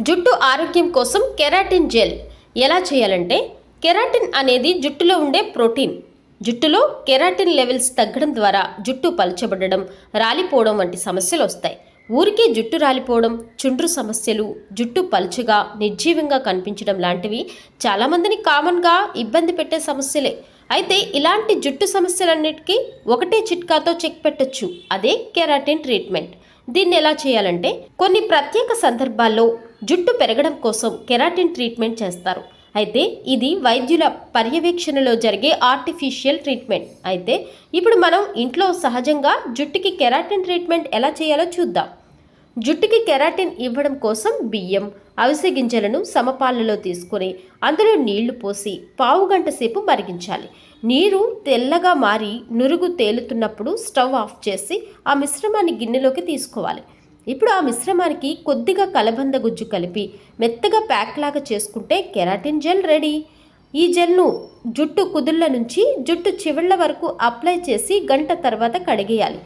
జుట్టు ఆరోగ్యం కోసం కెరాటిన్ జెల్ ఎలా చేయాలంటే, కెరాటిన్ అనేది జుట్టులో ఉండే ప్రోటీన్. జుట్టులో కెరాటిన్ లెవెల్స్ తగ్గడం ద్వారా జుట్టు పలచబడడం, రాలిపోవడం వంటి సమస్యలు వస్తాయి. ఊరికే జుట్టు రాలిపోవడం, చుండ్రు సమస్యలు, జుట్టు పలుచగా నిర్జీవంగా కనిపించడం లాంటివి చాలామందిని కామన్గా ఇబ్బంది పెట్టే సమస్యలే. అయితే ఇలాంటి జుట్టు సమస్యలన్నిటికీ ఒకటే చిట్కాతో చెక్ పెట్టొచ్చు. అదే కెరాటిన్ ట్రీట్మెంట్. దీన్ని ఎలా చేయాలంటే, కొన్ని ప్రత్యేక సందర్భాల్లో జుట్టు పెరగడం కోసం కెరాటిన్ ట్రీట్మెంట్ చేస్తారు. అయితే ఇది వైద్యుల పర్యవేక్షణలో జరిగే ఆర్టిఫిషియల్ ట్రీట్మెంట్. అయితే ఇప్పుడు మనం ఇంట్లో సహజంగా జుట్టుకి కెరాటిన్ ట్రీట్మెంట్ ఎలా చేయాలో చూద్దాం. జుట్టుకి కెరాటిన్ ఇవ్వడం కోసం బియ్యం, అవిసె గింజలను సమపాలలో తీసుకొని అందులో నీళ్లు పోసి పావుగంట సేపు మరిగించాలి. నీరు తెల్లగా మారి నురుగు తేలుతున్నప్పుడు స్టవ్ ఆఫ్ చేసి ఆ మిశ్రమాన్ని గిన్నెలోకి తీసుకోవాలి. ఇప్పుడు ఆ మిశ్రమానికి కొద్దిగా కలబంద గుజ్జు కలిపి మెత్తగా ప్యాక్ లాగా చేసుకుంటే కెరాటిన్ జెల్ రెడీ. ఈ జెల్ను జుట్టు కుదుళ్ళ నుంచి జుట్టు చివళ్ళ వరకు అప్లై చేసి గంట తర్వాత కడిగేయాలి.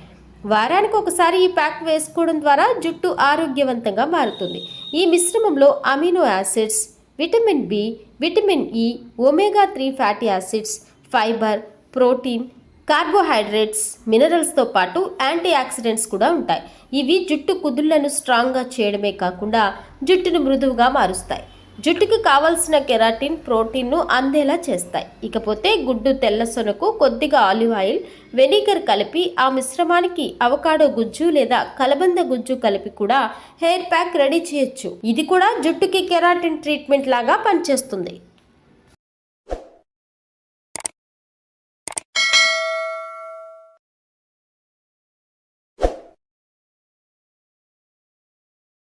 వారానికి ఒకసారి ఈ ప్యాక్ వేసుకోవడం ద్వారా జుట్టు ఆరోగ్యవంతంగా మారుతుంది. ఈ మిశ్రమంలో amino acids, vitamin B, vitamin E, omega 3 fatty acids, fibre, protein, carbohydrates, మినరల్స్తో పాటు యాంటీ ఆక్సిడెంట్స్ కూడా ఉంటాయి. ఇవి జుట్టు కుదుళ్లను స్ట్రాంగ్గా చేయడమే కాకుండా జుట్టును మృదువుగా మారుస్తాయి. జుట్టుకు కావాల్సిన కెరాటిన్, ప్రోటీన్ను అందేలా చేస్తాయి. ఇకపోతే గుడ్డు తెల్ల సొనకు కొద్దిగా ఆలివ్ ఆయిల్, వెనిగర్ కలిపి ఆ మిశ్రమానికి అవకాడో గుజ్జు లేదా కలబంద గుజ్జు కలిపి కూడా హెయిర్ ప్యాక్ రెడీ చేయొచ్చు. ఇది కూడా జుట్టుకి కెరాటిన్ ట్రీట్మెంట్ లాగా పనిచేస్తుంది.